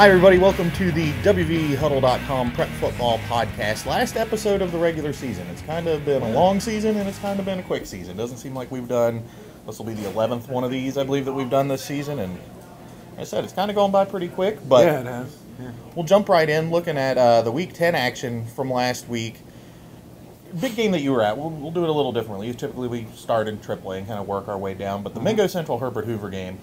Hi, everybody. Welcome to the WVHuddle.com Prep Football Podcast. Last episode of the regular season. It's kind of been a long season, and it's kind of been a quick season. Doesn't seem like we've done, this will be the 11th one of these, I believe, that we've done this season. And like I said, it's kind of gone by pretty quick. But yeah, it has. Yeah. We'll jump right in looking at the Week 10 action from last week. Big game that you were at. We'll do it a little differently. Typically, we start in AAA and kind of work our way down. But the Mingo Central Herbert Hoover game,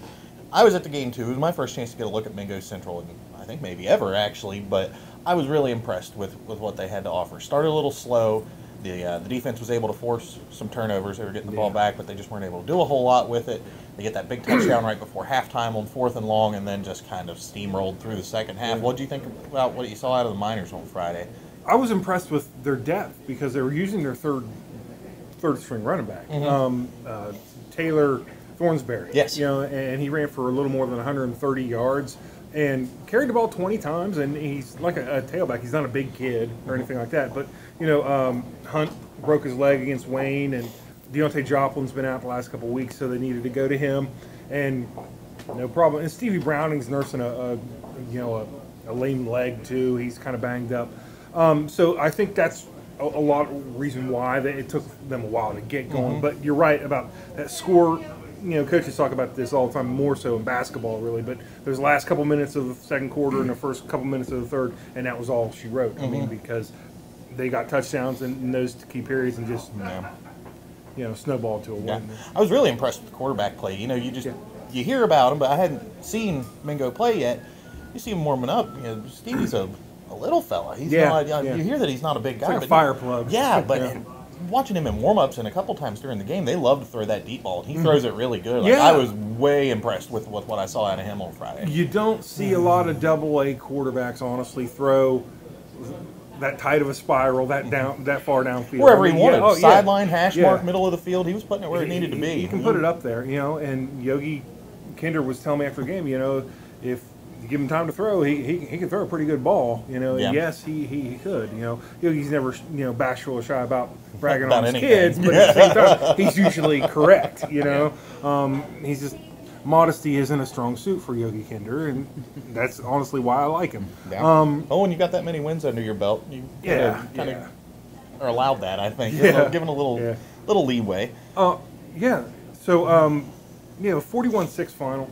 I was at the game too. It was my first chance to get a look at Mingo Central, and I think maybe ever actually. But I was really impressed with what they had to offer. Started a little slow. The defense was able to force some turnovers. They were getting the ball back, but they just weren't able to do a whole lot with it. They get that big touchdown right before halftime on 4th and long, and then just kind of steamrolled through the second half. What do you think about what you saw out of the Miners on Friday? I was impressed with their depth because they were using their third string running back, Taylor Thornsberry. Yes, and he ran for a little more than 130 yards and carried the ball 20 times. And he's like a tailback. He's not a big kid or anything like that. But Hunt broke his leg against Wayne, and Deontay Joplin's been out the last couple of weeks, so they needed to go to him, and no problem. And Stevie Browning's nursing a lame leg too. He's kind of banged up. So I think that's a lot of reason why it took them a while to get going. But you're right about that score. Coaches talk about this all the time, more so in basketball, really. But there's the last couple minutes of the second quarter and the first couple minutes of the third, and that was all she wrote. I mean, because they got touchdowns in those key periods and just snowballed to a win. I was really impressed with the quarterback play. You hear about him, but I hadn't seen Mingo play yet. You see him warming up. Stevie's a little fella. He's not. You hear that he's not a big guy. It's like a fire plug. Yeah, but watching him in warm-ups and a couple times during the game, they love to throw that deep ball. He throws it really good. I was way impressed with what I saw out of him on Friday. You don't see a lot of Double-A quarterbacks, honestly, throw that tight of a spiral, that far downfield. Wherever he wanted. Sideline, hash mark, middle of the field. He was putting it where it needed to be. He can put it up there, and Yogi Kinder was telling me after the game, if you give him time to throw, he can throw a pretty good ball, And yes, he could, Yogi's never, bashful or shy about bragging on his kids, but at the same time, he's usually correct, He's just, modesty isn't a strong suit for Yogi Kinder, and that's honestly why I like him. Yeah. When you got that many wins under your belt, you kind of are allowed that, I think. Given a little leeway. So, 41-6 final.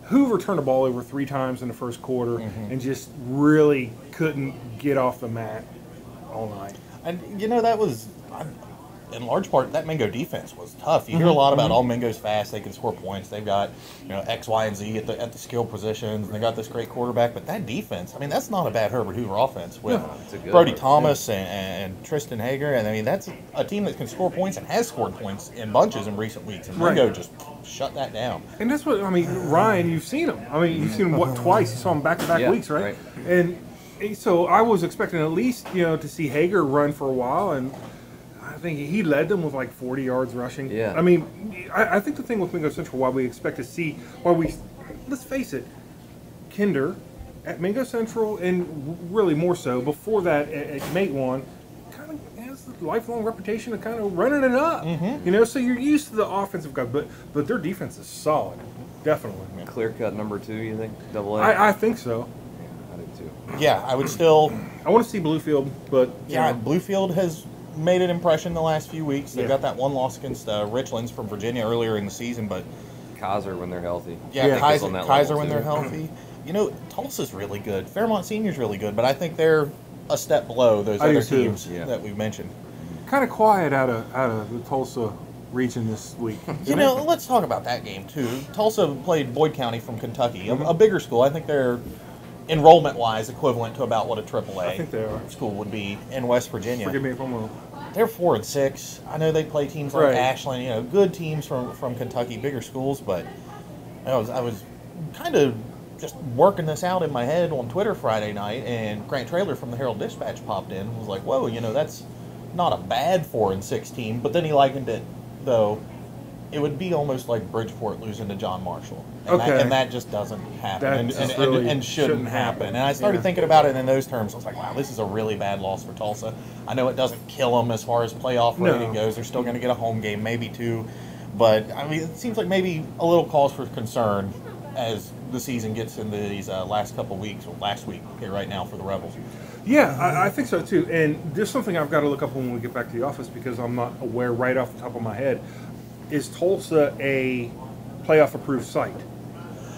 Hoover turned the ball over 3 times in the first quarter and just really couldn't get off the mat all night. And, that was, in large part, that Mingo defense was tough. You hear a lot about, Mingo's fast, they can score points. They've got, X, Y, and Z at the skill positions, and they got this great quarterback. But that defense, that's not a bad Herbert Hoover offense with Brody Thomas and Tristan Hager. And, that's a team that can score points and has scored points in bunches in recent weeks. And Mingo just shut that down. And that's what, Ryan, you've seen him. You've seen him, twice? You saw him back-to-back weeks, right? And so I was expecting at least, to see Hager run for a while, and I think he led them with like 40 yards rushing. Yeah. I think the thing with Mingo Central, let's face it, Kinder at Mingo Central, and really more so before that at Matewan, kind of has the lifelong reputation of kind of running it up. So you're used to the offensive guy, but their defense is solid, definitely. Clear cut number 2, you think? Double-A? I think so. I do too. Yeah, I would still. I want to see Bluefield, but Bluefield has made an impression the last few weeks. They got that one loss against Richlands from Virginia earlier in the season, but Kaiser when they're healthy. Kaiser when they're healthy. Tulsa's really good. Fairmont Senior's really good, but I think they're a step below those other teams that we've mentioned. Kind of quiet out of the Tulsa region this week. Let's talk about that game too. Tulsa played Boyd County from Kentucky, a bigger school. I think they're enrollment-wise equivalent to about what a AAA school would be in West Virginia. Forgive me if I'm wrong. They're 4-6. I know they play teams like Ashland, good teams from Kentucky, bigger schools, but I was kind of just working this out in my head on Twitter Friday night, and Grant Traylor from the Herald-Dispatch popped in and was like, whoa, that's not a bad 4-6 team, but then he likened it, though, it would be almost like Bridgeport losing to John Marshall. And that just doesn't happen and shouldn't happen. And I started thinking about it in those terms. I was like, wow, this is a really bad loss for Tulsa. I know it doesn't kill them as far as playoff rating goes. They're still going to get a home game, maybe 2. But, it seems like maybe a little cause for concern as the season gets into these last couple weeks, or last week here right now for the Rebels. Yeah, I think so too. And there's something I've got to look up when we get back to the office because I'm not aware right off the top of my head. Is Tulsa a playoff-approved site?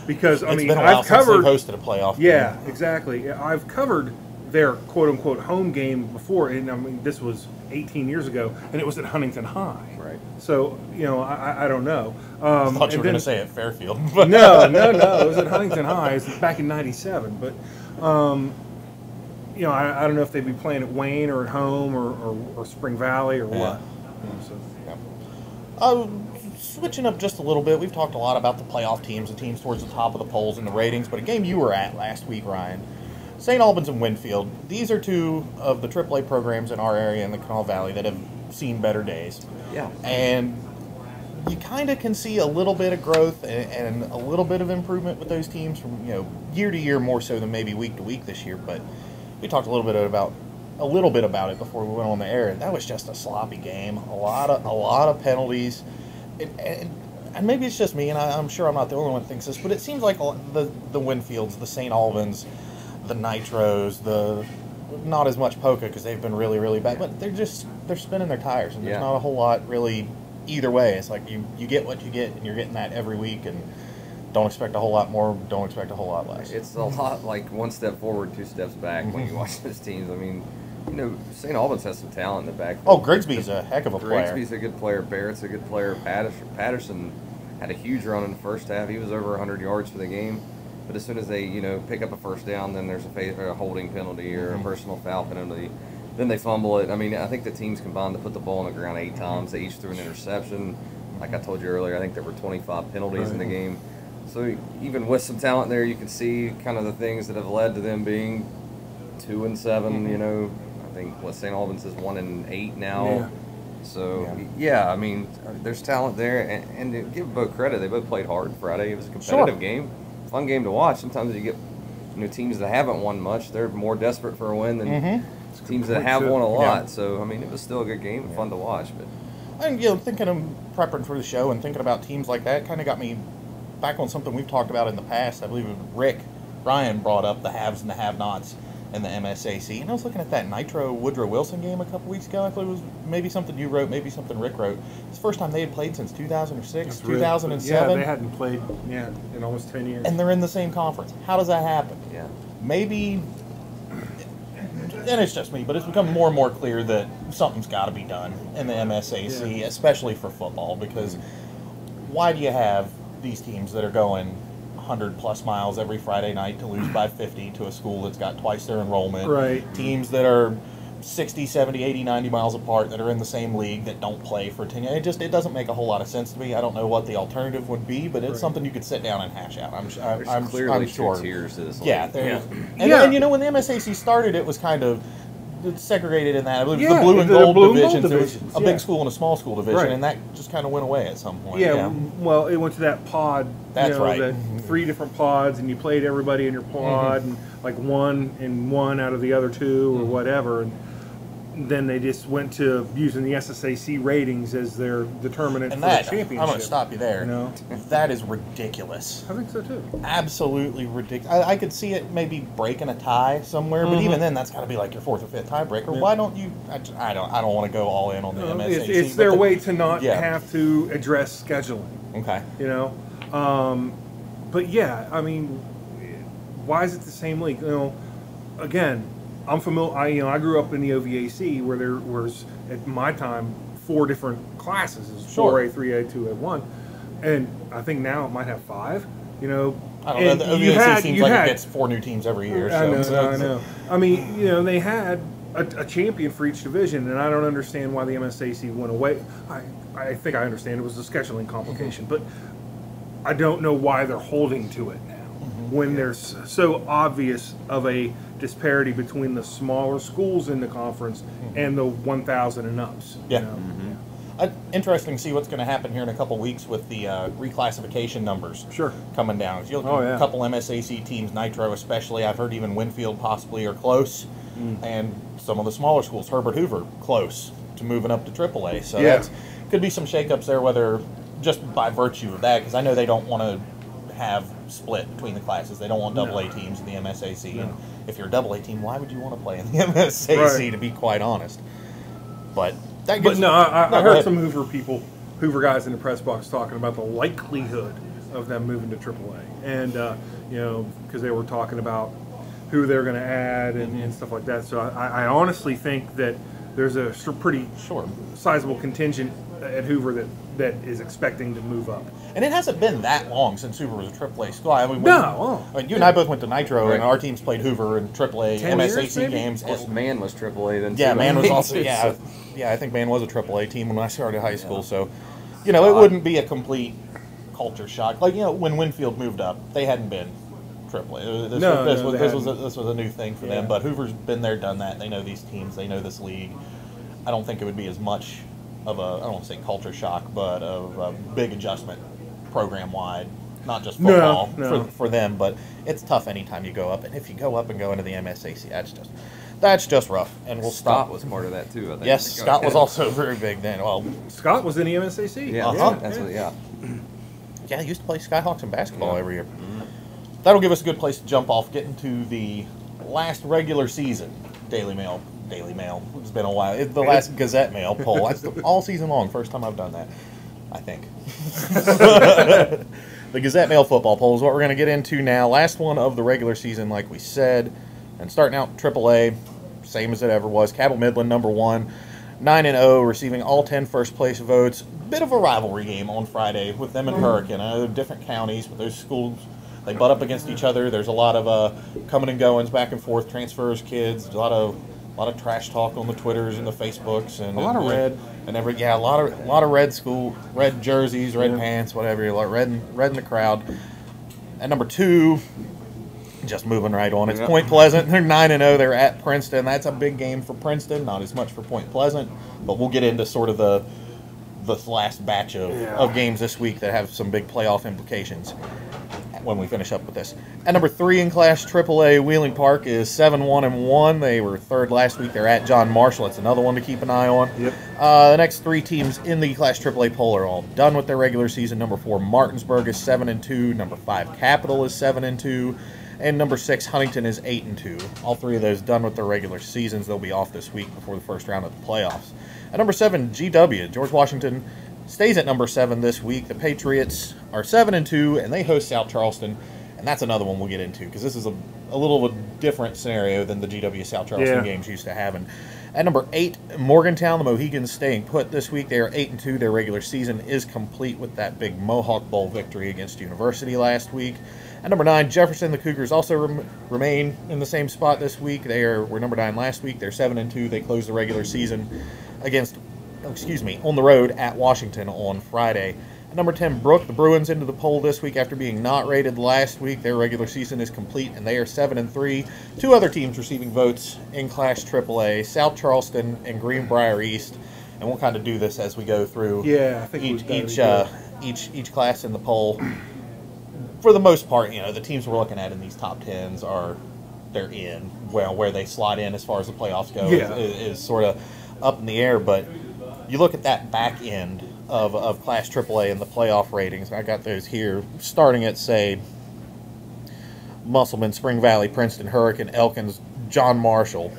Because It's been a while I've since covered. they've hosted a playoff Yeah, game. exactly. I've covered their quote-unquote home game before, and I mean this was 18 years ago, and it was at Huntington High. Right. So I don't know. I thought you and were going then- to say at Fairfield. no, it was at Huntington High. It was back in '97, but I don't know if they'd be playing at Wayne or at home or Spring Valley or what. Switching up just a little bit, we've talked a lot about the playoff teams, the teams towards the top of the polls and the ratings, but a game you were at last week, Ryan, St. Albans and Winfield, these are two of the AAA programs in our area in the Kanawha Valley that have seen better days. Yeah. And you kind of can see a little bit of growth and a little bit of improvement with those teams from year to year, more so than maybe week to week this year. But we talked a little bit about it before we went on the air. That was just a sloppy game. A lot of penalties, and maybe it's just me, and I'm sure I'm not the only one that thinks this, but it seems like the Winfields, the St. Albans, the Nitros, the not as much Polka because they've been really, really bad, but they're spinning their tires, and there's not a whole lot really either way. It's like you get what you get, and you're getting that every week, and don't expect a whole lot more, don't expect a whole lot less. It's a lot like one step forward, two steps back when you watch those teams. I mean, St. Albans has some talent in the back. Oh, Grigsby's a heck of a player. Grigsby's a good player. Barrett's a good player. Patterson had a huge run in the first half. He was over 100 yards for the game. But as soon as they, pick up a first down, then there's a holding penalty or a personal foul penalty. Then they fumble it. I mean, I think the teams combined to put the ball on the ground 8 times. They each threw an interception. Like I told you earlier, I think there were 25 penalties in the game. So even with some talent there, you can see kind of the things that have led to them being 2-7. I think St. Albans is 1-8 now. Yeah. So I mean, there's talent there, and to give both credit, they both played hard Friday. It was a competitive game, fun game to watch. Sometimes you get teams that haven't won much, they're more desperate for a win than teams that have won a lot. So I mean, it was still a good game, and fun to watch. But And thinking of prepping for the show and thinking about teams like that kind of got me back on something we've talked about in the past. I believe Ryan brought up the haves and the have-nots in the MSAC, and I was looking at that Nitro Woodrow Wilson game a couple weeks ago. I thought it was maybe something you wrote, maybe something Rick wrote. It's the first time they had played since 2006, 2007. Yeah, they hadn't played in almost 10 years. And they're in the same conference. How does that happen? yeah, Maybe, and it's just me, but it's become more and more clear that something's got to be done in the MSAC, especially for football, because why do you have these teams that are going 100-plus miles every Friday night to lose by 50 to a school that's got twice their enrollment? Right. Teams that are 60, 70, 80, 90 miles apart that are in the same league that don't play for 10 years. It doesn't make a whole lot of sense to me. I don't know what the alternative would be, but it's something you could sit down and hash out. I'm clearly sure. 2 tiers to this league. Yeah, and when the MSAC started, it was kind of segregated in that. I believe the blue and gold divisions. There was a big school and a small school division, and that just kind of went away at some point. Well, it went to that pod. That's right. That 3 different pods, and you played everybody in your pod, and like one out of the other 2 or whatever. And then they just went to using the SSAC ratings as their determinant for the championship. I'm going to stop you there. That is ridiculous. I think so too. Absolutely ridiculous. I could see it maybe breaking a tie somewhere, but even then, that's got to be like your 4th or 5th tiebreaker. Why don't you? I don't want to go all in on the MSAC. It's their way to not have to address scheduling. Okay. But yeah, I mean, why is it the same league? Again, I'm familiar. I grew up in the OVAC where there was at my time 4 different classes. It was 4A, 3A, 2A, 1, and I think now it might have 5. I don't know. The OVAC seems like it gets 4 new teams every year. I know. I mean, they had a champion for each division, and I don't understand why the MSAC went away. I think I understand it was a scheduling complication, but I don't know why they're holding to it now when there's so obvious of a disparity between the smaller schools in the conference and the 1,000 and ups. Interesting to see what's going to happen here in a couple weeks with the reclassification numbers coming down. You'll a couple MSAC teams, Nitro especially, I've heard even Winfield possibly are close, and some of the smaller schools, Herbert Hoover, close to moving up to AAA. So that's could be some shakeups there, whether just by virtue of that, because I know they don't want to have split between the classes. They don't want AA teams in the MSAC. No. And if you're a AA team, why would you want to play in the MSAC, to be quite honest? But that gives I heard some Hoover guys in the press box talking about the likelihood of them moving to AAA. And, because they were talking about who they're going to add and stuff like that. So I honestly think that there's a pretty sizable contingent at Hoover that is expecting to move up. And it hasn't been that long since Hoover was a AAA school. I mean, you and I both went to Nitro, and our teams played Hoover in AAA MSAC games. Plus, Man was AAA then. Yeah, Man was also I think Man was a AAA team when I started high school. So, it wouldn't be a complete culture shock. Like when Winfield moved up, they hadn't been AAA. This was a new thing for them. But Hoover's been there, done that. They know these teams. They know this league. I don't think it would be as much of I don't want to say culture shock, but of a big adjustment program-wide, not just football for them, but it's tough anytime you go up. And if you go up and go into the MSAC, that's just rough. And we'll stop. Scott was part of that, too, I think. Yes, Scott was also very big then. Well, Scott was in the MSAC. Yeah, Yeah, he used to play Skyhawks in basketball every year. That'll give us a good place to jump off, get into the last regular season Daily Mail. It's been a while. It's the last Gazette Mail poll. That's all season long. First time I've done that, I think. The Gazette Mail football poll is what we're going to get into now. Last one of the regular season, like we said. And starting out AAA, same as it ever was. Cabell Midland, number 1. 9-0, receiving all 10 first-place votes. Bit of a rivalry game on Friday with them and Hurricane. Different counties, but those schools, they butt up against each other. There's a lot of coming and goings, back and forth, transfers, kids, a lot of trash talk on the Twitters and the Facebooks, and a lot of red, and a lot of red jerseys, red pants, whatever. A lot of red in the crowd. At number 2, just moving right on, it's Point Pleasant. They're 9-0. They're at Princeton. That's a big game for Princeton. Not as much for Point Pleasant, but we'll get into sort of the last batch of games this week that have some big playoff implications when we finish up with this. At number 3 in Class AAA, Wheeling Park is 7-1-1. They were 3rd last week. They're at John Marshall. That's another one to keep an eye on. Yep. The next 3 teams in the Class AAA poll are all done with their regular season. Number 4, Martinsburg is 7-2. Number 5, Capital is 7-2. And number 6, Huntington is 8-2. All 3 of those done with their regular seasons. They'll be off this week before the first round of the playoffs. At number 7, GW, George Washington stays at number 7 this week. The Patriots are 7-2, and they host South Charleston. And that's another one we'll get into, because this is a little of a different scenario than the GW South Charleston games used to have. And at number 8, Morgantown, the Mohegans staying put this week. They are 8-2. Their regular season is complete with that big Mohawk Bowl victory against University last week. At number 9, Jefferson, the Cougars also remain in the same spot this week. They were number 9 last week. They're 7-2. They close the regular season on the road at Washington on Friday. At number 10, Brook, the Bruins into the poll this week after being not rated last week. Their regular season is complete, and they are 7-3. 2 other teams receiving votes in Class AAA, South Charleston and Greenbrier East. And we'll kind of do this as we go through each class in the poll. For the most part, the teams we're looking at in these top 10s they're in. Well, where they slot in as far as the playoffs go is sort of up in the air. But you look at that back end of Class AAA and the playoff ratings. I got those here, starting at, say, Musselman, Spring Valley, Princeton, Hurricane, Elkins, John Marshall.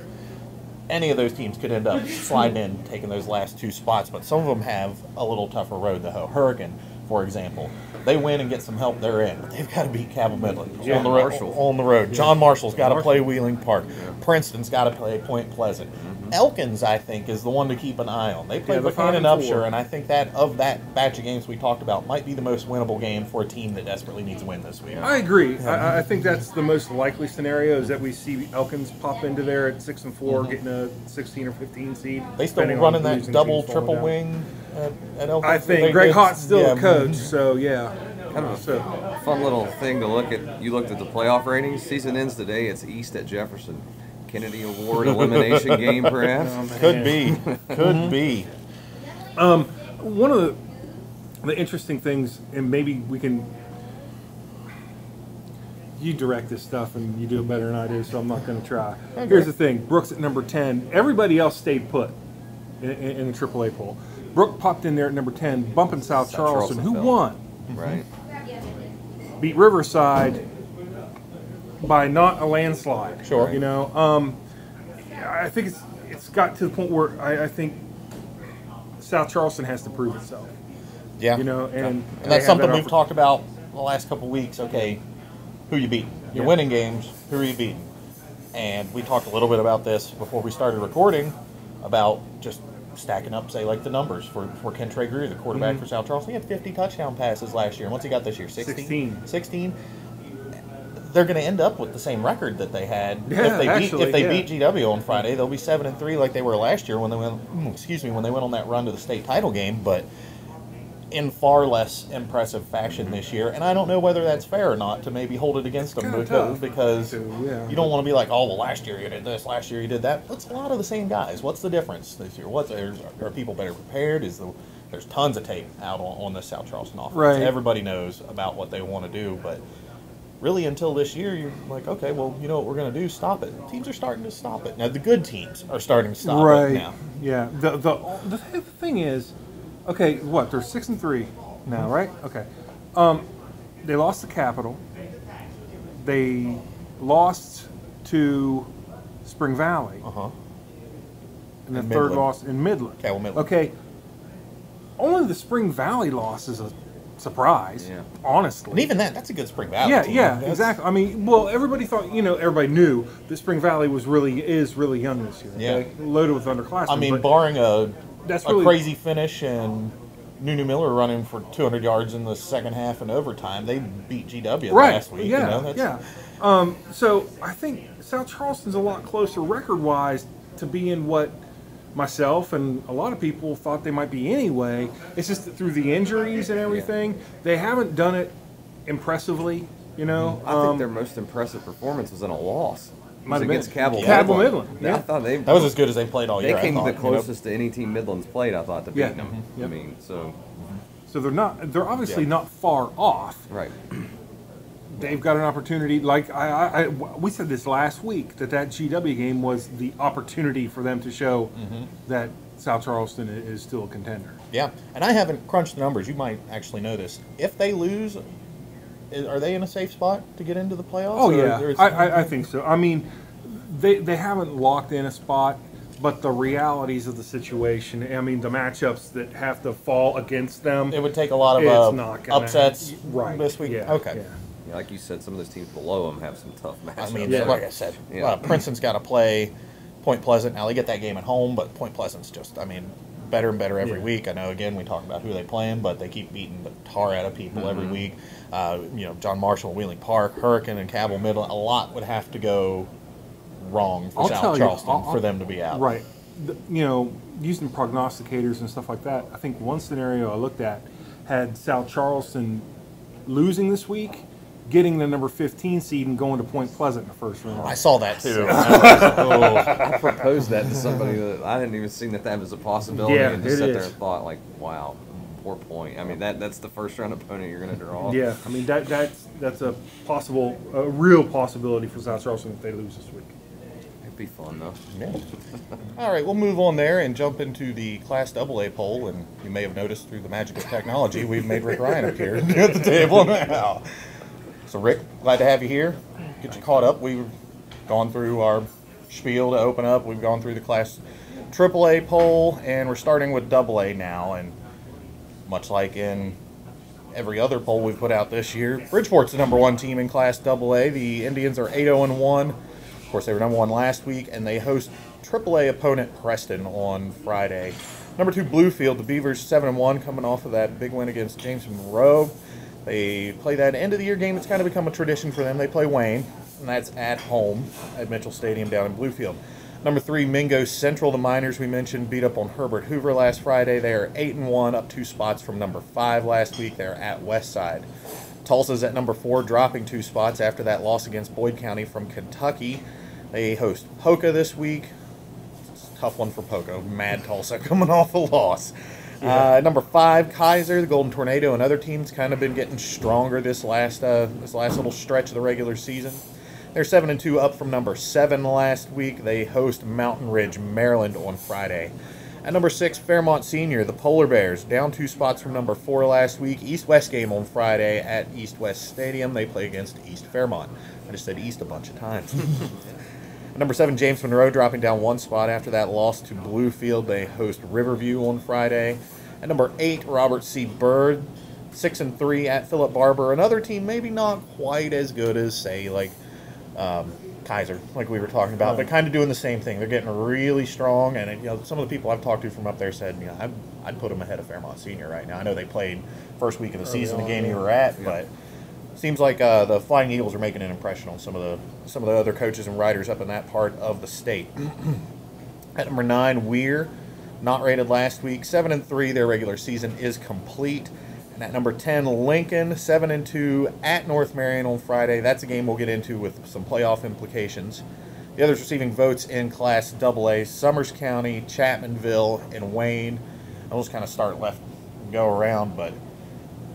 Any of those teams could end up sliding in, taking those last 2 spots, but some of them have a little tougher road, though. Hurricane, for example, they win and get some help, they're in. But they've got to beat Cabell Midland on the road. John Marshall's got to play Wheeling Park. Princeton's got to play Point Pleasant. Elkins, I think, is the one to keep an eye on. They play Buchanan Upshur, and I think that of that batch of games we talked about might be the most winnable game for a team that desperately needs a win this week. I agree. I think that's the most likely scenario, is that we see Elkins pop into there at 6-4, getting a 16 or 15 seed. They still running that double, triple wing at Elkins. I think Greg Hott's still a coach, so yeah. Kind of a fun little thing to look at. You looked at the playoff ratings. Season ends today. It's East at Jefferson. Kennedy Award elimination game, perhaps? Could be. Could be. One of the interesting things, and maybe we can... You direct this stuff, and you do it better than I do, so I'm not going to try. Okay. Here's the thing. Brooks at number 10. Everybody else stayed put in the AAA poll. Brook popped in there at number 10, bumping South Charleston, who won. Right. beat Riverside by not a landslide. Sure. You know, I think it's got to the point where I think South Charleston has to prove itself. Yeah. You know, and that's something we've talked about the last couple of weeks. Okay, who you beating? You're winning games. Who are you beating? And we talked a little bit about this before we started recording about just stacking up, say, like the numbers for Kentrey Greer, the quarterback for South Charleston. He had 50 touchdown passes last year. And what's he got this year? 16. 16. They're going to end up with the same record that they had if they beat GW on Friday. They'll be 7-3 like they were last year when they went. When they went on that run to the state title game, but in far less impressive fashion this year. And I don't know whether that's fair or not to maybe hold it against them because you don't want to be like, oh, well, last year you did this, last year you did that. It's a lot of the same guys. What's the difference this year? Are people better prepared? There's tons of tape out on the South Charleston offense. Right. Everybody knows about what they want to do, but really until this year, you're like, okay, well, you know what we're going to do? Stop it. Teams are starting to stop it. Now, the good teams are starting to stop it now. Yeah. The thing is, okay, what? They're 6-3 now, right? Okay. They lost to Capital. They lost to Spring Valley. And the third loss in Midland. Okay. Only the Spring Valley loss is a surprise, honestly. And even that's a good Spring Valley team. Yeah, exactly. I mean, well, everybody thought, everybody knew that Spring Valley is really young this year. Okay? Loaded with underclassmen. I mean, barring a crazy finish and Nunu Miller running for 200 yards in the second half and overtime, they beat GW last week. So I think South Charleston's a lot closer record-wise to being what myself and a lot of people thought they might be anyway. It's just that through the injuries and everything, they haven't done it impressively, I think their most impressive performance was in a loss. Might have against been Cabell Midland. I thought that was as good as they played all year. They came the closest to any team Midland's played, I thought, to beating them. I mean, so they're obviously not far off. Right. They've got an opportunity. Like we said this last week that GW game was the opportunity for them to show that South Charleston is still a contender. Yeah, and I haven't crunched the numbers. You might actually know this. If they lose, are they in a safe spot to get into the playoffs? Oh yeah, I think so. I mean, they haven't locked in a spot, but the realities of the situation. I mean, the matchups that have to fall against them. It would take a lot of upsets this week. Yeah, okay. Yeah. Yeah, like you said, some of those teams below them have some tough matchups. I mean, like I said, Princeton's got to play Point Pleasant. Now, they get that game at home, but Point Pleasant's just, better and better every week. I know, again, we talk about who they playing, but they keep beating the tar out of people every week. John Marshall, Wheeling Park, Hurricane, and Cabell Midland, a lot would have to go wrong for South Charleston for them to be out. Right. Using prognosticators and stuff like that, I think one scenario I looked at had South Charleston losing this week, getting the number 15 seed and going to Point Pleasant in the first round. I saw that too. I proposed that to somebody that I hadn't even seen that was a possibility, and just sat there and thought, like, wow, poor Point. I mean, that's the first round opponent you're going to draw. Yeah, I mean that's a real possibility for South Charleston if they lose this week. It'd be fun though. Yeah. All right, we'll move on there and jump into the Class AA poll, and you may have noticed through the magic of technology, we've made Rick Ryan appear at the table now. So, Rick, glad to have you here. Get you caught up. We've gone through our spiel to open up. We've gone through the Class AAA poll, and we're starting with AA now. And much like in every other poll we've put out this year, Bridgeport's the number one team in Class AA. The Indians are 8-0-1. Of course, they were number one last week, and they host AAA opponent Preston on Friday. Number two, Bluefield. The Beavers 7-1, coming off of that big win against James Monroe. They play that end-of-the-year game. It's kind of become a tradition for them. They play Wayne, and that's at home at Mitchell Stadium down in Bluefield. Number three, Mingo Central. The Miners, we mentioned, beat up on Herbert Hoover last Friday. They are 8-1, up 2 spots from number 5 last week. They're at Westside. Tulsa's at number 4, dropping 2 spots after that loss against Boyd County from Kentucky. They host Poca this week. It's a tough one for Poca. Mad Tulsa coming off a loss. Number 5, Kaiser, the Golden Tornado, and other teams kind of been getting stronger this last little stretch of the regular season. They're 7-2, up from number 7 last week. They host Mountain Ridge, Maryland on Friday. At number 6, Fairmont Senior, the Polar Bears, down 2 spots from number 4 last week. East-West game on Friday at East-West Stadium. They play against East Fairmont. I just said East a bunch of times. At number 7, James Monroe, dropping down 1 spot after that loss to Bluefield. They host Riverview on Friday. At number 8, Robert C. Byrd, 6-3 at Philip Barber. Another team maybe not quite as good as, say, like Kaiser, like we were talking about, but kind of doing the same thing. They're getting really strong, and some of the people I've talked to from up there said, I'd put them ahead of Fairmont Senior right now. I know they played first week of the season, the game you were at, but seems like the Flying Eagles are making an impression on some of the other coaches and writers up in that part of the state. At number 9, Weir, not rated last week, 7-3. Their regular season is complete. And at number 10, Lincoln, 7-2 at North Marion on Friday. That's a game we'll get into with some playoff implications. The others receiving votes in Class AA, Summers County, Chapmanville, and Wayne. I'll just kind of start left and go around, but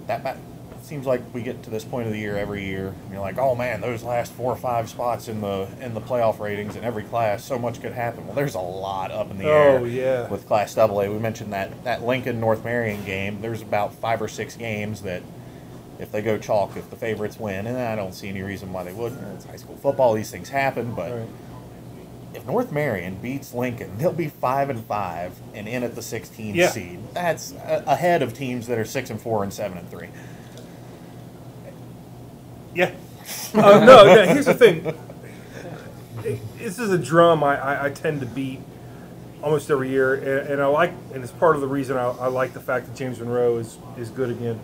that seems like we get to this point of the year every year. And you're like, oh man, those last 4 or 5 spots in the playoff ratings in every class, so much could happen. Well, there's a lot up in the air with Class AA. We mentioned that Lincoln North Marion game. There's about 5 or 6 games that if they go chalk, if the favorites win, and I don't see any reason why they wouldn't. It's high school football; these things happen. But if North Marion beats Lincoln, they'll be 5-5 and in at the 16th seed. That's ahead of teams that are 6-4 and 7-3. Yeah. No, here's the thing. This is a drum I tend to beat almost every year, and it's part of the reason I like the fact that James Monroe is good again.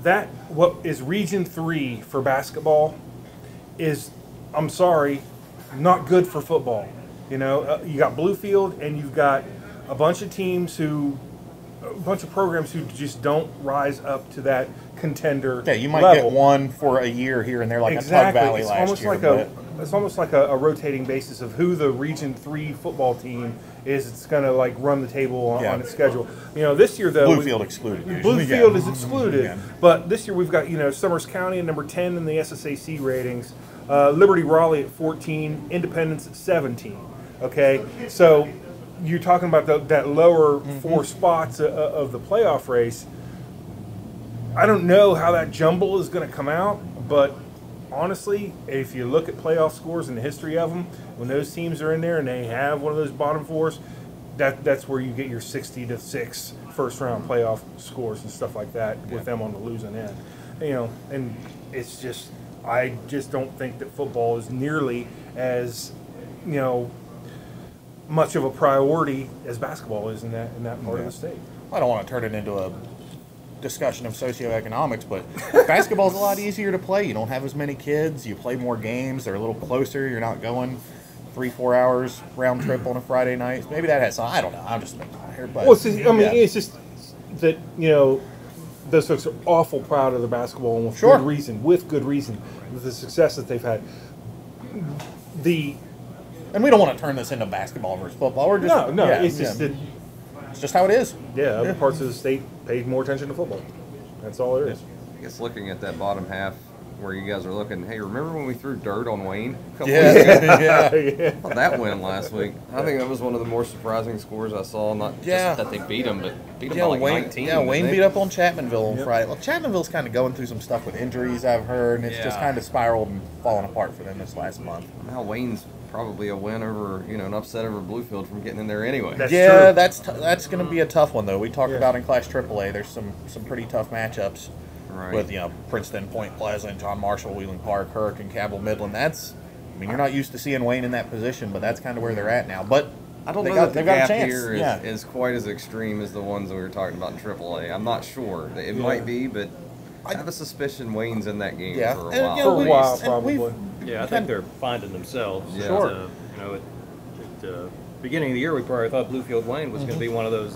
That what is Region 3 for basketball is, I'm sorry, not good for football. You got Bluefield, and you've got a bunch of programs who just don't rise up to that contender. Yeah, you might level. get one for a year here and there, like a Tug Valley last year. It's almost like a rotating basis of who the Region 3 football team is. It's going to run the table on its schedule. This year though, Bluefield excluded. Bluefield is excluded, but this year we've got Summers County at number 10 in the SSAC ratings, Liberty Raleigh at 14, Independence at 17. Okay, so you're talking about that lower 4 spots of the playoff race. I don't know how that jumble is going to come out, but honestly, if you look at playoff scores and the history of them, when those teams are in there and they have one of those bottom 4s, that's where you get your 60-6 first-round playoff scores and stuff like that with them on the losing end. And it's just, I just don't think that football is nearly as, much of a priority as basketball is in that part of the state. I don't want to turn it into a discussion of socioeconomics, but basketball's a lot easier to play. You don't have as many kids. You play more games. They're a little closer. You're not going 3-4 hours round trip on a Friday night. Maybe that has some. I don't know. I'm just thinking here. But it's just that those folks are awful proud of the basketball, and with good reason. With the success that they've had. And we don't want to turn this into basketball versus football. We're just it's just how it is. Yeah, other parts of the state paid more attention to football. That's all there is. I guess looking at that bottom half where you guys are looking, hey, remember when we threw dirt on Wayne a couple weeks ago? Oh, that win last week. I think that was one of the more surprising scores I saw. Not just that they beat them, but beat them by Wayne, 19. Yeah, Wayne beat up on Chapmanville on Friday. Well, Chapmanville's kind of going through some stuff with injuries, I've heard, and it's just kind of spiraled and fallen apart for them this last month. Now Wayne's probably a win over, an upset over Bluefield from getting in there anyway. That's going to be a tough one, though. We talked about in Class AAA, there's some pretty tough matchups with, Princeton, Point Pleasant, John Marshall, Wheeling Park, Hurricane, Cabell, Midland. You're not used to seeing Wayne in that position, but that's kind of where they're at now. But I don't know that the gap here is quite as extreme as the ones that we were talking about in AAA. I'm not sure. It might be, but I have a suspicion Wayne's in that game for a while. For a while, probably. Yeah, I think they're finding themselves. Yeah. Sure. At the beginning of the year, we probably thought Bluefield Wayne was going to be one of those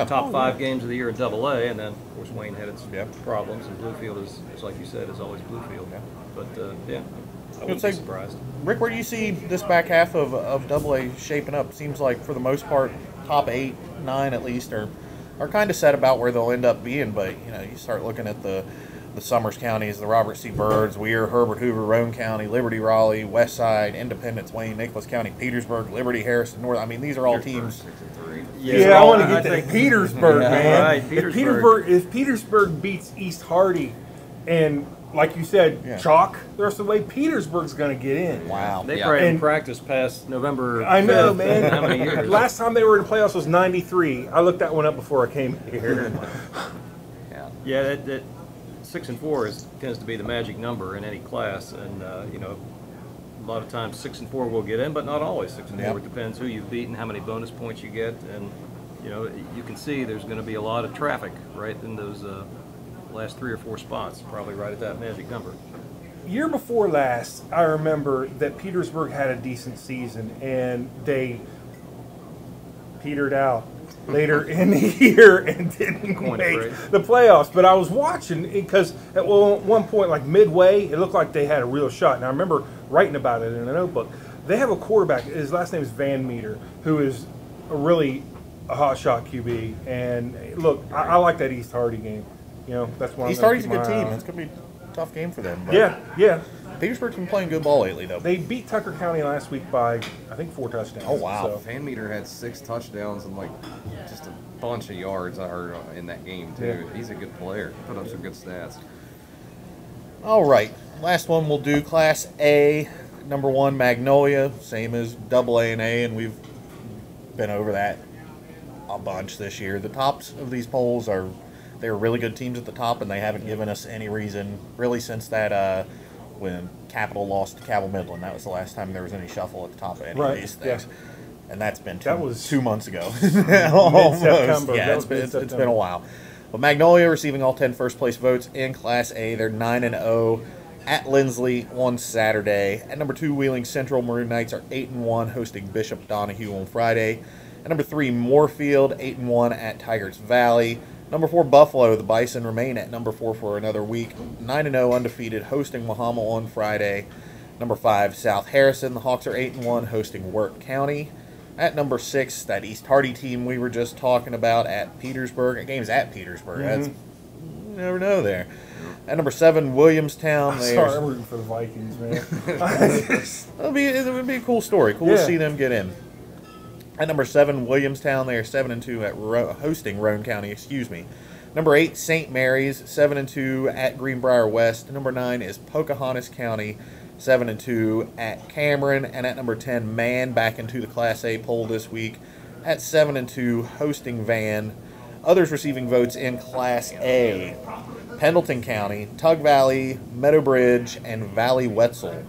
top 5 games of the year in AA, and then, of course, Wayne had its problems, and Bluefield is, like you said, is always Bluefield. But, I wouldn't be surprised. Rick, where do you see this back half of AA shaping up? Seems like, for the most part, top 8, 9 at least, are kind of set about where they'll end up being, but, you start looking at the the Summers counties, the Robert C. Byrds, Weir, Herbert Hoover, Roane County, Liberty, Raleigh, Westside, Independence, Wayne, Nicholas County, Petersburg, Liberty, Harrison, North. I mean, these are all teams. 6-3. Yeah, I want to get to Petersburg, man. Right, Petersburg. If Petersburg beats East Hardy, and like you said, chalk the rest of the way, Petersburg's going to get in. Wow. They probably haven't practiced past November. I know, 5th man. in how many years? Last time they were in the playoffs was '93. I looked that one up before I came here. Yeah, that 6-4 tends to be the magic number in any class, and you know, a lot of times 6-4 will get in, but not always 6-4. Yep. It depends who you've beaten, how many bonus points you get, and you know, you can see there's going to be a lot of traffic right in those last 3 or 4 spots, probably right at that magic number. Year before last, I remember that Petersburg had a decent season, and they petered out later in the year and didn't make the playoffs. But I was watching because at one point, like midway, it looked like they had a real shot. And I remember writing about it in a notebook. They have a quarterback. His last name is Van Meter, who is a hot shot QB. And look, I like that East Hardy game. You know, that's one. East Hardy's a good team. It's going to be a tough game for them. But yeah. Petersburg's been playing good ball lately, though. They beat Tucker County last week by, I think, 4 touchdowns. Oh, wow. So. Van Meter had 6 touchdowns and like just a bunch of yards I heard in that game too. Yeah. He's a good player. Put up some good stats. All right. Last one we'll do Class A. Number 1, Magnolia. Same as AA and A, and we've been over that a bunch this year. The tops of these polls they're really good teams at the top, and they haven't given us any reason really since that when Capital lost to Cabell Midland. That was the last time there was any shuffle at the top of any of these things. Yeah. And that's been 2 months ago. Almost. Yeah, it's been a while. But Magnolia receiving all 10 first-place votes in Class A. They're 9-0 at Lindsley on Saturday. At number 2, Wheeling Central Maroon Knights are 8-1, hosting Bishop Donahue on Friday. At number 3, Moorfield 8-1 at Tigers Valley. Number 4, Buffalo. The Bison remain at number 4 for another week. 9-0 undefeated, hosting Mahama on Friday. Number 5, South Harrison. The Hawks are 8-1, hosting Wirt County. At number 6, that East Hardy team we were just talking about at Petersburg. That game's at Petersburg. That's, you never know there. At number 7, Williamstown. Sorry, I'm rooting for the Vikings, man. It would be a cool story. Cool to see them get in. At number 7, Williamstown, they are 7-2 at hosting Roane County. Number 8, St. Mary's, 7-2 at Greenbrier West. Number 9 is Pocahontas County, 7-2 at Cameron. And at number 10, Man, back into the Class A poll this week, at 7-2, hosting Van. Others receiving votes in Class A: Pendleton County, Tug Valley, Meadowbridge, and Valley Wetzel.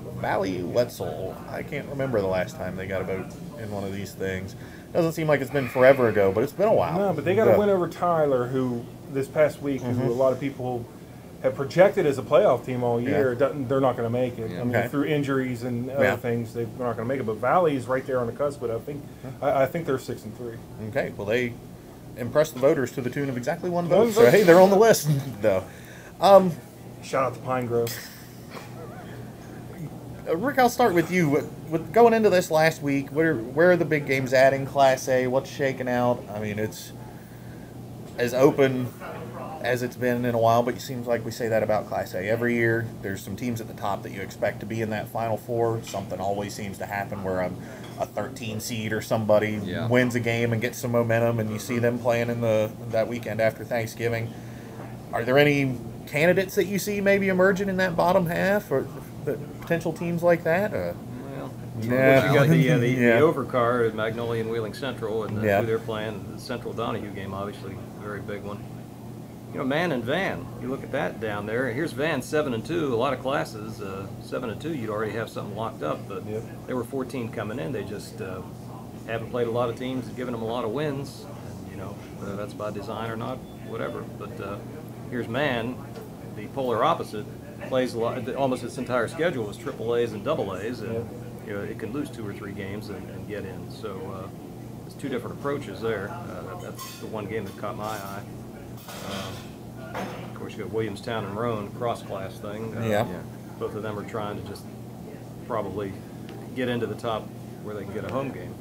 I can't remember the last time they got a vote in one of these things. Doesn't seem like it's been forever ago, but it's been a while. No, but they got a win over Tyler, who this past week, who a lot of people have projected as a playoff team all year. They're not going to make it. I mean, through injuries and other things, they're not going to make it. But Valley is right there on the cusp. But I think they're 6-3. Okay, well they impressed the voters to the tune of exactly 1 vote. So hey, they're on the list though. Shout out to Pine Grove. Rick, I'll start with you. With going into this last week, where are the big games at in Class A? What's shaking out? I mean, it's as open as it's been in a while, but it seems like we say that about Class A every year. There's some teams at the top that you expect to be in that Final Four. Something always seems to happen where a 13 seed or somebody wins a game and gets some momentum, and you see them playing in that weekend after Thanksgiving. Are there any candidates that you see maybe emerging in that bottom half, or potential teams like that? You got the overcard, Magnolia and Wheeling Central, and who they're playing. The Central Donahue game, obviously, a very big one. You know, Man and Van. You look at that down there. Here's Van 7-2. A lot of classes 7-2. You'd already have something locked up, but there were 14 coming in. They just haven't played a lot of teams, given them a lot of wins. And, you know, whether that's by design or not, whatever. But here's Man, the polar opposite. Plays a lot. Almost its entire schedule was AAAs and AAs, and you know, it can lose 2 or 3 games and get in. So there's 2 different approaches there. That's the one game that caught my eye. Of course, you got Williamstown and Roane, cross-class thing. Both of them are trying to just probably get into the top where they can get a home game.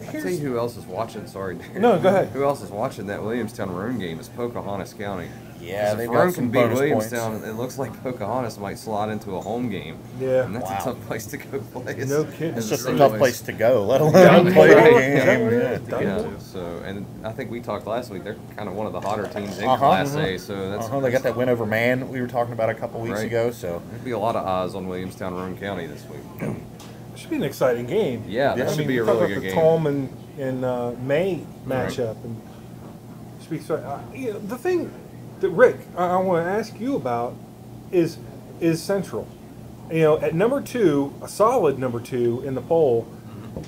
I'll tell you who else is watching. Sorry, Darren. No, go ahead. Who else is watching that Williamstown Roane game is Pocahontas County. Yeah, they've Vernon got some can beat bonus Williamstown. points. It looks like Pocahontas might slot into a home game. Yeah. And that's Wow. a tough place to go play. No kidding. It's as just a St. tough Louis. place to go, let alone Dunmore, play right? a Is that what it game. is? Yeah. Dunmore? Yeah, so, and I think we talked last week, they're kind of one of the hotter teams in Uh-huh. Class A, so that's They got that win over Man that we were talking about a couple weeks Right. ago, so there'd be a lot of eyes on Williamstown, Roane County this week. It should be an exciting game. Yeah, that Yeah. should be a talk really about good the game. Tom and May matchup, and should be exciting. You know, the thing that Rick, I want to ask you about is Central. You know, at number 2, a solid number 2 in the poll,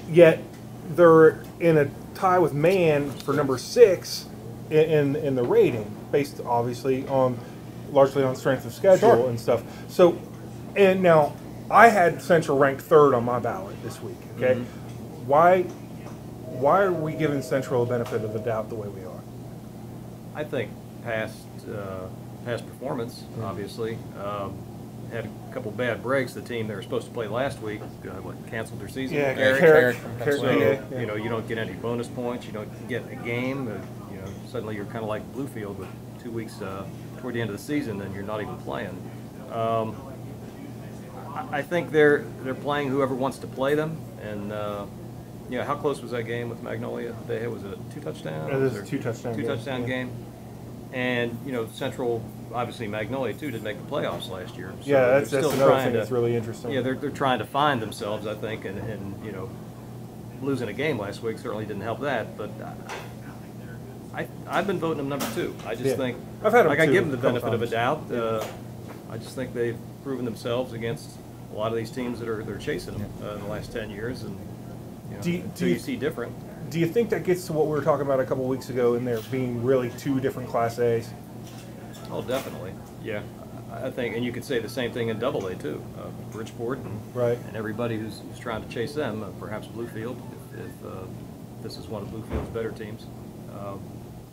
yet they're in a tie with Man for number 6 in the rating, based obviously on largely on strength of schedule Sure. and stuff. So, and now I had Central ranked 3rd on my ballot this week. Okay, why are we giving Central a benefit of the doubt the way we are? I think past performance, obviously. Had a couple bad breaks. The team they were supposed to play last week canceled their season. Yeah, Carrick. So, yeah. you know, you don't get any bonus points. You don't get a game. You know, suddenly you're kind of like Bluefield with 2 weeks toward the end of the season, and you're not even playing. I think they're playing whoever wants to play them, and yeah, how close was that game with Magnolia? Was it a 2 touchdowns? It was a or 2-touchdown two game, touchdown yeah. game. And you know, Central, obviously Magnolia too, didn't make the playoffs last year. So Yeah, they're that's still another trying thing to- that's really interesting. Yeah, they're trying to find themselves, I think, and you know, losing a game last week certainly didn't help that. But I've been voting them number 2. I just Yeah. think I've had them like I too, give them the a couple benefit of a times. doubt. I just think they've proven themselves against a lot of these teams that are chasing them in the last 10 years, and you know, Do you- until do you you- see different. Do you think that gets to what we were talking about a couple weeks ago in there being really 2 different Class A's? Oh, definitely. Yeah, I think, and you could say the same thing in Double A too. Bridgeport and, Right. and everybody who's trying to chase them, perhaps Bluefield, if this is one of Bluefield's better teams.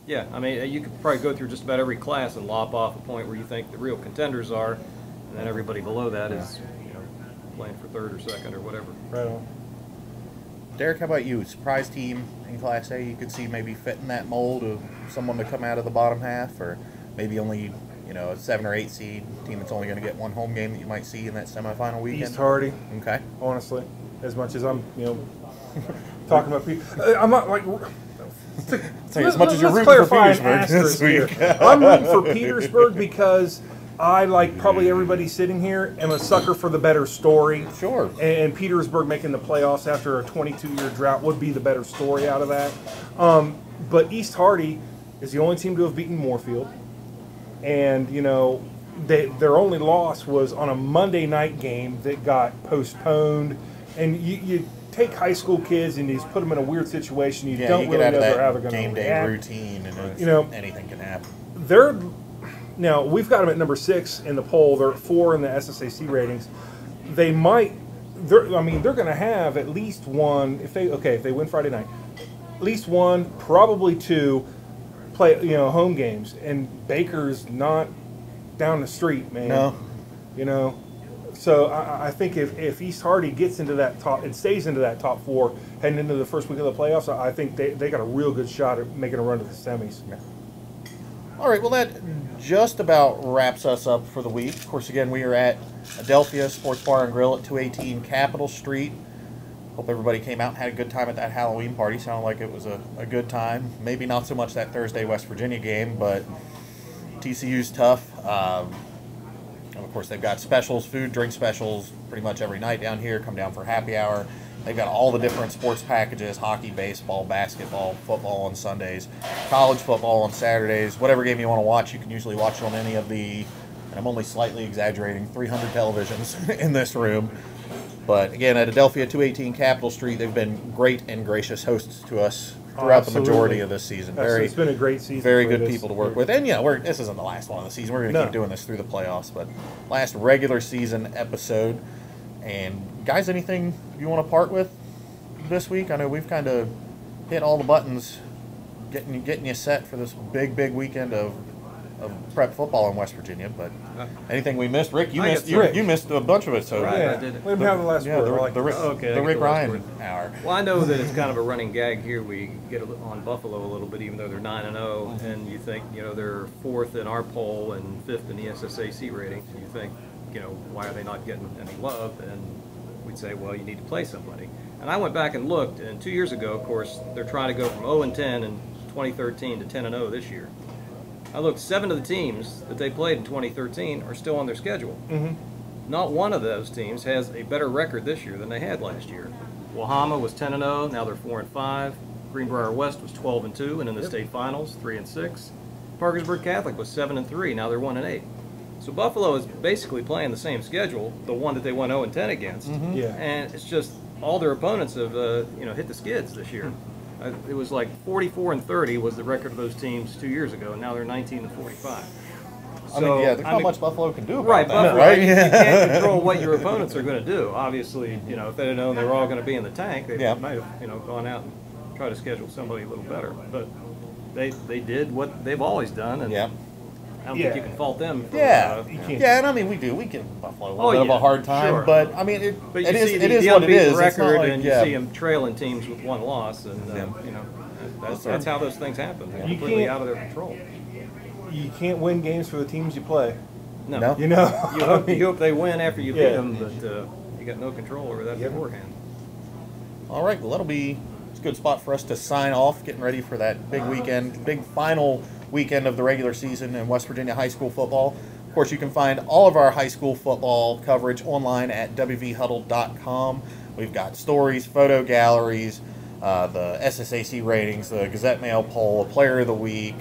Yeah, I mean, you could probably go through just about every class and lop off a point where you think the real contenders are, and then everybody below that is, you know, playing for 3rd or 2nd or whatever. Right on. Derek, how about you? Surprise team in Class A you could see maybe fitting that mold of someone to come out of the bottom half, or maybe only, you know, a 7 or 8 seed team that's only going to get 1 home game that you might see in that semifinal weekend? East Hardy, Okay. honestly, as much as I'm, you know, talking about people. I'm not like. Say, as much as you're let's rooting for clarify an Petersburg this asterisk week. here. I'm rooting for Petersburg because I, like probably everybody sitting here, am a sucker for the better story. Sure. And Petersburg making the playoffs after a 22-year drought would be the better story out of that. But East Hardy is the only team to have beaten Moorfield. And, you know, their only loss was on a Monday night game that got postponed. And you take high school kids and you just put them in a weird situation. You Yeah, don't you really get out know of how they're that going game to day react. routine, and it's, You know, anything can happen. Now, we've got them at number 6 in the poll. They're at 4 in the SSAC ratings. They're going to have at least one, if they win Friday night, at least 1, probably 2 home games. And Baker's not down the street, man. No. You know, so I think if East Hardy gets into that top and stays into that top 4 heading into the first week of the playoffs, I think they got a real good shot at making a run to the semis. Yeah. All right, well, that just about wraps us up for the week. Of course, again, we are at Adelphia Sports Bar and Grill at 218 Capitol Street. Hope everybody came out and had a good time at that Halloween party. Sounded like it was a good time. Maybe not so much that Thursday West Virginia game, but TCU's tough. And of course, they've got specials, food, drink specials pretty much every night down here. Come down for happy hour. They've got all the different sports packages: hockey, baseball, basketball, football on Sundays, college football on Saturdays. Whatever game you want to watch, you can usually watch it on any of the, and I'm only slightly exaggerating, 300 televisions in this room. But again, at Adelphia 218 Capitol Street, they've been great and gracious hosts to us throughout the majority of this season. It's been a great season. Very for good this people to work year. with. And yeah, this isn't the last one of the season. We're going to keep doing this through the playoffs. But last regular season episode. And guys, anything you want to part with this week? I know we've kind of hit all the buttons, getting you set for this big weekend of of prep football in West Virginia. But anything we missed, Rick, you missed a bunch of it. So I did. Let him have the last word. The Rick Ryan hour. Well, I know that it's kind of a running gag here. We get on Buffalo a little bit, even though they're 9-0, and you think they're 4th in our poll and 5th in the SSAC rating. You think why are they not getting any love? And we'd say, well, you need to play somebody. And I went back and looked, and 2 years ago, of course, they're trying to go from 0-10 in 2013 to 10-0 this year. I looked, 7 of the teams that they played in 2013 are still on their schedule. Not one of those teams has a better record this year than they had last year. Wahama was 10-0, now they're 4-5. Greenbrier West was 12-2, and in the state finals, 3-6. Parkersburg Catholic was 7-3, now they're 1-8. So Buffalo is basically playing the same schedule, the one that they went 0-10 against. And it's just all their opponents have hit the skids this year. It was like 44-30 was the record of those teams 2 years ago, and now they're 19-45. So, there's not much Buffalo can do about right, that. Buffalo, Right? You can't control what your opponents are going to do. Obviously, if they had known they were all going to be in the tank, they might have, gone out and tried to schedule somebody a little better. But they did what they've always done, and I don't think you can fault them. For, and I mean we give Buffalo a little bit of a hard time, but I mean it is what it is. Record, like, and you see them trailing teams with 1 loss, and that's how those things happen. They're completely out of their control. You can't win games for the teams you play. No. You know? You hope they win after you beat them, but you got no control over that beforehand. All right, well, it's a good spot for us to sign off, getting ready for that big weekend, big final weekend of the regular season in West Virginia high school football. Of course, you can find all of our high school football coverage online at wvhuddle.com. We've got stories, photo galleries, the SSAC ratings, the Gazette Mail poll, Player of the Week,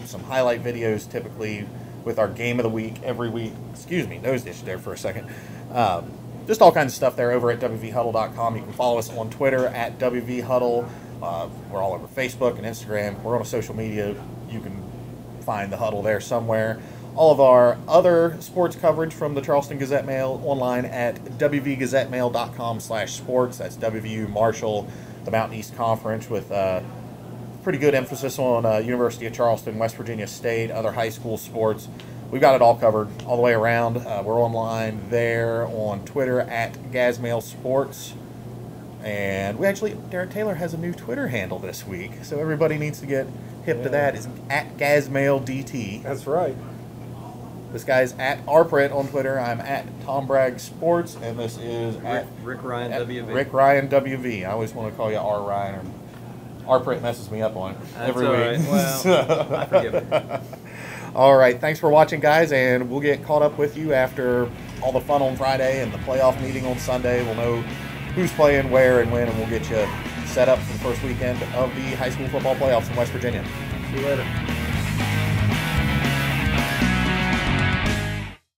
some highlight videos typically with our Game of the Week every week. Excuse me, nose dish there for a second. Just all kinds of stuff there over at wvhuddle.com. You can follow us on Twitter at wvhuddle. We're all over Facebook and Instagram. We're on social media. You can find the Huddle there somewhere. All of our other sports coverage from the Charleston Gazette Mail online at wvgazettemail.com/sports. That's WVU, Marshall, the Mountain East Conference, with pretty good emphasis on University of Charleston, West Virginia State, other high school sports. We've got it all covered all the way around. We're online there on Twitter at GazMailSports. And Derek Taylor has a new Twitter handle this week, so everybody needs to get hip to that. It's at GazMailDT. That's right. This guy's at Arpret on Twitter. I'm at Tom Bragg Sports, and this is at Rick Ryan WV. Rick Ryan WV. I always want to call you R Ryan. Arpret messes me up on it every week. Right. Well, I forgive it. All right, thanks for watching, guys, and we'll get caught up with you after all the fun on Friday and the playoff meeting on Sunday. We'll know who's playing, where, and when, and we'll get you set up for the first weekend of the high school football playoffs in West Virginia. See you later.